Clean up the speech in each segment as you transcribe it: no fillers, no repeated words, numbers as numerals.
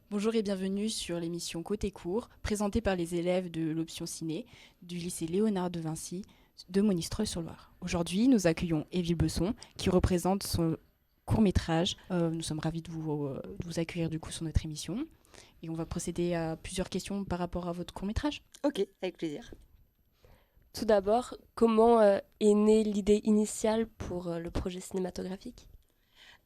Bonjour et bienvenue sur l'émission Côté Cours, présentée par les élèves de l'option ciné du lycée Léonard de Vinci de Monistrol-sur-Loire. Aujourd'hui, nous accueillons Émile Besson qui représente son court-métrage. Nous sommes ravis de vous accueillir du coup sur notre émission et on va procéder à plusieurs questions par rapport à votre court-métrage. Ok, avec plaisir. Tout d'abord, comment est née l'idée initiale pour le projet cinématographique?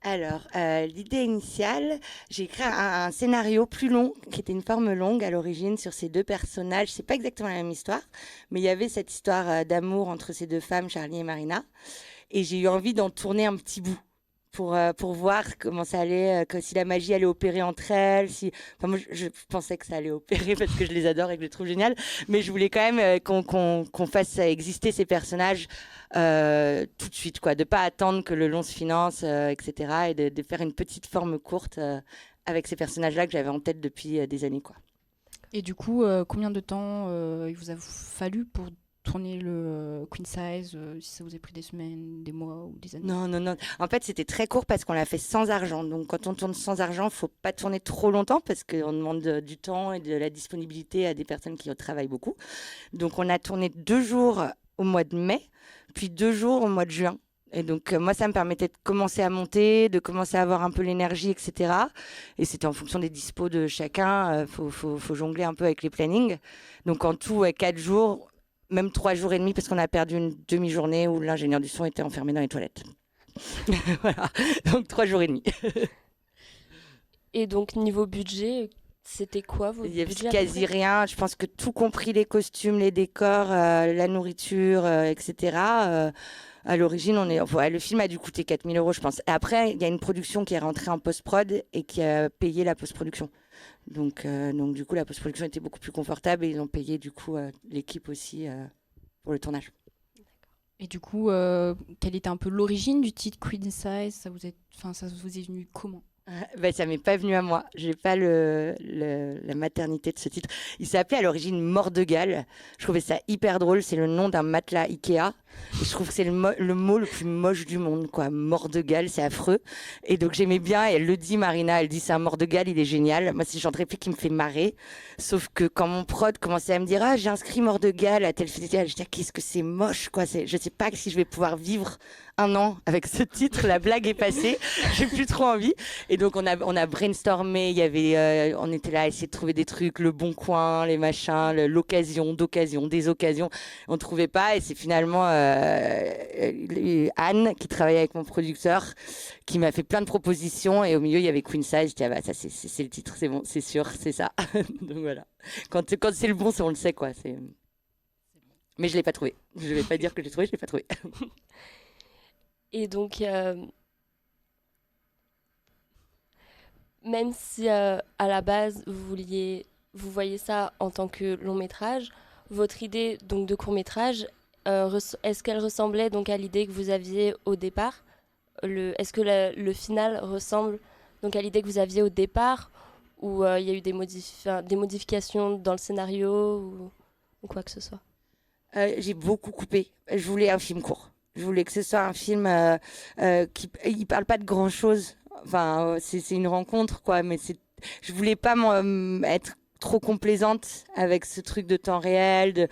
Alors, l'idée initiale, j'ai écrit un scénario plus long, qui était une forme longue à l'origine sur ces deux personnages. C'est pas exactement la même histoire, mais il y avait cette histoire d'amour entre ces deux femmes, Charlie et Marina. Et j'ai eu envie d'en tourner un petit bout pour voir comment ça allait, si la magie allait opérer entre elles. Enfin, moi, je pensais que ça allait opérer parce que je les adore et que je les trouve géniales. Mais je voulais quand même qu'on fasse exister ces personnages tout de suite, quoi. De pas attendre que le long se finance, etc. Et de faire une petite forme courte avec ces personnages-là que j'avais en tête depuis des années, quoi. Et du coup, combien de temps il vous a fallu pour tourner le Queen Size, si ça vous a pris des semaines, des mois ou des années? Non, non, non. En fait, c'était très court parce qu'on l'a fait sans argent. Donc, quand on tourne sans argent, faut pas tourner trop longtemps parce qu'on demande du temps et de la disponibilité à des personnes qui travaillent beaucoup. Donc, on a tourné 2 jours au mois de mai, puis 2 jours au mois de juin. Et donc, moi, ça me permettait de commencer à monter, de commencer à avoir un peu l'énergie, etc. Et c'était en fonction des dispos de chacun. Faut jongler un peu avec les plannings. Donc, en tout, 4 jours, même 3 jours et demi, parce qu'on a perdu une demi-journée où l'ingénieur du son était enfermé dans les toilettes. Voilà, donc 3 jours et demi. Et donc, niveau budget, c'était quoi Il votre y avait budget à peu quasi près? rien. Je pense que tout compris, les costumes, les décors, la nourriture, etc. À l'origine, le film a dû coûter 4 000 euros, je pense. Et après, il y a une production qui est rentrée en post-prod et qui a payé la post-production. Donc du coup, la post-production était beaucoup plus confortable et ils ont payé du coup l'équipe aussi pour le tournage. Et du coup, quelle était un peu l'origine du titre Queen Size? Ça vous est venu comment? Ben, ça m'est pas venu à moi. J'ai pas la maternité de ce titre. Il s'appelait à l'origine Mort de Galles. Je trouvais ça hyper drôle. C'est le nom d'un matelas Ikea. Et je trouve que c'est le mot le plus moche du monde, quoi. Mort de Galles, c'est affreux. Et donc j'aimais bien. Et elle le dit, Marina. Elle dit c'est un Mort de Galles, il est génial. Moi, c'est le genre de réplique qui me fait marrer. Sauf que quand mon prod commençait à me dire j'ai inscrit Mort de Galles à tel festival, je disais qu'est-ce que c'est moche, quoi. Je sais pas si je vais pouvoir vivre un an avec ce titre. La blague est passée. J'ai plus trop envie. Et donc on a brainstormé, on était là à essayer de trouver des trucs, le bon coin, les machins, l'occasion, d'occasion, des occasions. On trouvait pas et c'est finalement Anne qui travaillait avec mon producteur qui m'a fait plein de propositions et au milieu il y avait Queen Size. Je dis bah ça c'est le titre, c'est bon, c'est sûr, c'est ça. Donc voilà. Quand c'est le bon, on le sait quoi. Mais je l'ai pas trouvé. Je vais pas dire que j'ai trouvé, je l'ai pas trouvé. Et donc, même si à la base vous voyez ça en tant que long métrage, votre idée donc de court métrage, est-ce qu'elle ressemblait donc à l'idée que vous aviez au départ? Est-ce que le final ressemble donc à l'idée que vous aviez au départ, ou il y a eu des modifications dans le scénario ou quoi que ce soit? J'ai beaucoup coupé. Je voulais un film court. Je voulais que ce soit un film qui il parle pas de grand chose. Enfin, c'est une rencontre quoi, mais je voulais pas être trop complaisante avec ce truc de temps réel.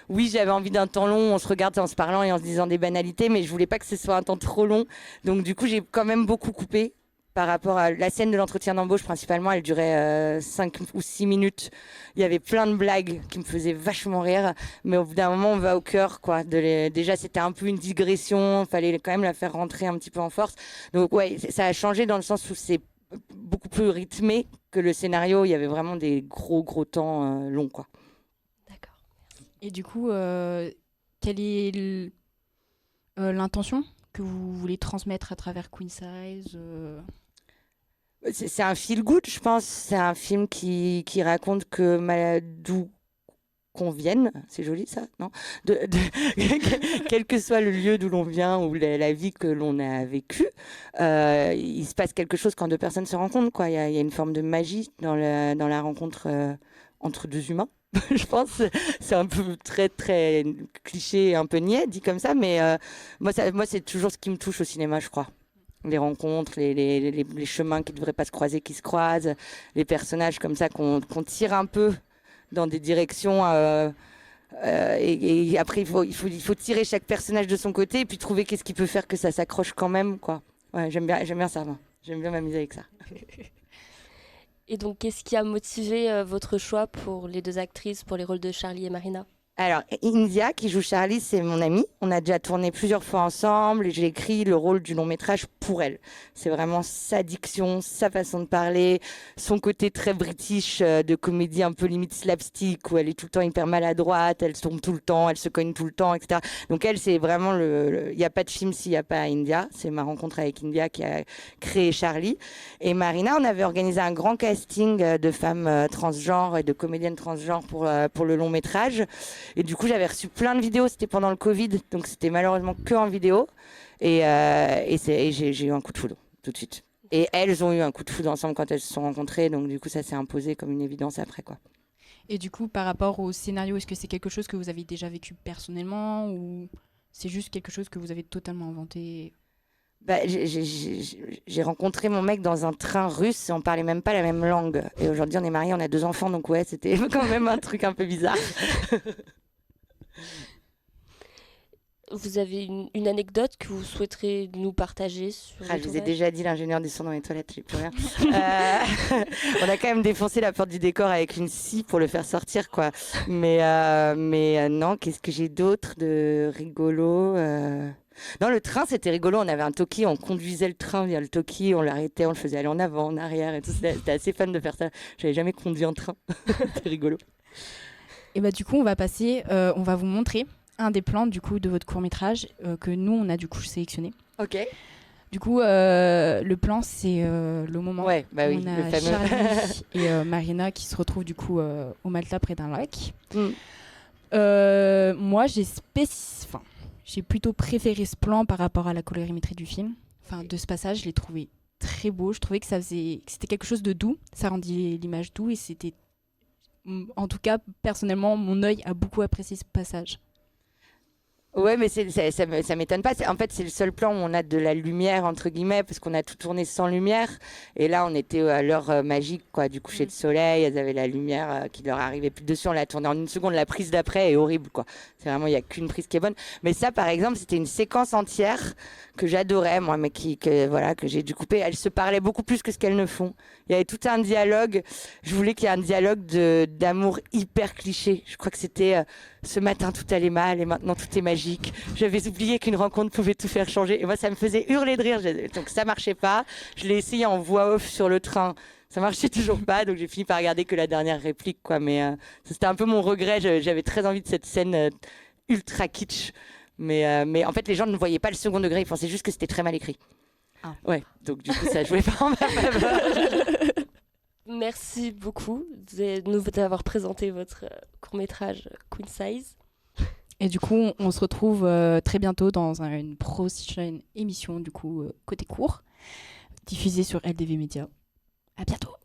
Oui, j'avais envie d'un temps long. On se regarde en se parlant et en se disant des banalités, mais je voulais pas que ce soit un temps trop long. Donc du coup, j'ai quand même beaucoup coupé par rapport à la scène de l'entretien d'embauche. Principalement, elle durait 5 ou 6 minutes. Il y avait plein de blagues qui me faisaient vachement rire, mais au bout d'un moment, on va au cœur, quoi. Déjà, c'était un peu une digression. Fallait quand même la faire rentrer un petit peu en force. Donc ouais, ça a changé dans le sens où c'est beaucoup plus rythmé que le scénario. Il y avait vraiment des gros temps longs, quoi. D'accord. Et du coup, quelle est l'intention que vous voulez transmettre à travers Queen Size? C'est un feel good, je pense. C'est un film qui raconte que d'où qu'on vienne, c'est joli ça, non quel que soit le lieu d'où l'on vient ou la vie que l'on a vécue, il se passe quelque chose quand deux personnes se rencontrent, quoi. Il y a une forme de magie dans la rencontre entre deux humains. Je pense c'est un peu très cliché, un peu niais dit comme ça, mais moi c'est toujours ce qui me touche au cinéma, je crois. Les rencontres, les chemins qui ne devraient pas se croiser, qui se croisent, les personnages comme ça qu'on tire un peu dans des directions. Et après, il faut tirer chaque personnage de son côté et puis trouver qu'est-ce qui peut faire que ça s'accroche quand même, quoi. Ouais, j'aime bien ça, moi. J'aime bien m'amuser avec ça. Et donc, qu'est-ce qui a motivé votre choix pour les deux actrices, pour les rôles de Charlie et Marina ? Alors, India, qui joue Charlie, c'est mon amie. On a déjà tourné plusieurs fois ensemble et j'ai écrit le rôle du long métrage pour elle. C'est vraiment sa diction, sa façon de parler, son côté très british de comédie un peu limite slapstick où elle est tout le temps hyper maladroite, elle se tombe tout le temps, elle se cogne tout le temps, etc. Donc elle, c'est vraiment il n'y a pas de film s'il n'y a pas India. C'est ma rencontre avec India qui a créé Charlie. Et Marina, on avait organisé un grand casting de femmes transgenres et de comédiennes transgenres pour le long métrage. Et du coup, j'avais reçu plein de vidéos. C'était pendant le Covid, donc c'était malheureusement que en vidéo. Et j'ai eu un coup de foudre tout de suite. Et elles ont eu un coup de foudre ensemble quand elles se sont rencontrées. Donc du coup, ça s'est imposé comme une évidence après, quoi. Et du coup, par rapport au scénario, est-ce que c'est quelque chose que vous avez déjà vécu personnellement ou c'est juste quelque chose que vous avez totalement inventé ? J'ai rencontré mon mec dans un train russe et on parlait même pas la même langue. Et aujourd'hui, on est mariés, on a 2 enfants, donc ouais, c'était quand même un truc un peu bizarre. Vous avez une anecdote que vous souhaiterez nous partager sur le Je vous ai tournage ? déjà dit, l'ingénieur du son dans les toilettes, j'ai plus rien. On a quand même défoncé la porte du décor avec une scie pour le faire sortir, quoi. Mais non, qu'est-ce que j'ai d'autre de rigolo Non, le train, c'était rigolo. On avait un talkie, on conduisait le train via le talkie, on l'arrêtait, on le faisait aller en avant, en arrière et tout. C'était assez fun de faire ça. J'avais jamais conduit en train. C'était rigolo. Et du coup, on va vous montrer un des plans du coup de votre court-métrage que nous on a du coup sélectionné. Ok. Du coup, le plan c'est le moment où oui, on a le fameux. Charlie et Marina qui se retrouvent du coup au matelas près d'un lac. Moi, j'ai plutôt préféré ce plan par rapport à la colorimétrie du film. Enfin, de ce passage, je l'ai trouvé très beau. Je trouvais que c'était quelque chose de doux. Ça rendit l'image doux et c'était, en tout cas, personnellement, mon œil a beaucoup apprécié ce passage. Ouais, mais ça m'étonne pas. En fait, c'est le seul plan où on a de la lumière, entre guillemets, parce qu'on a tout tourné sans lumière. Et là, on était à l'heure magique, quoi, du coucher de soleil. Elles avaient la lumière qui leur arrivait plus dessus. On l'a tourné en 1 seconde. La prise d'après est horrible, quoi. C'est vraiment, il n'y a qu'une prise qui est bonne. Mais ça, par exemple, c'était une séquence entière que j'adorais, moi, mais que j'ai dû couper. Elles se parlaient beaucoup plus que ce qu'elles ne font. Il y avait tout un dialogue. Je voulais qu'il y ait un dialogue d'amour hyper cliché. Je crois que c'était ce matin, tout allait mal et maintenant, tout est magique. J'avais oublié qu'une rencontre pouvait tout faire changer. Et moi, ça me faisait hurler de rire. Donc, ça marchait pas. Je l'ai essayé en voix off sur le train. Ça marchait toujours pas. Donc, j'ai fini par regarder que la dernière réplique, quoi. Mais c'était un peu mon regret. J'avais très envie de cette scène ultra kitsch. Mais en fait, les gens ne voyaient pas le second degré. Ils pensaient juste que c'était très mal écrit. Ah. Ouais. Donc, du coup, ça jouait pas en ma faveur. Merci beaucoup de nous avoir présenté votre court-métrage Queen Size. Et du coup, on se retrouve très bientôt dans une prochaine émission, du coup, Côté Court, diffusée sur LDV Media. À bientôt.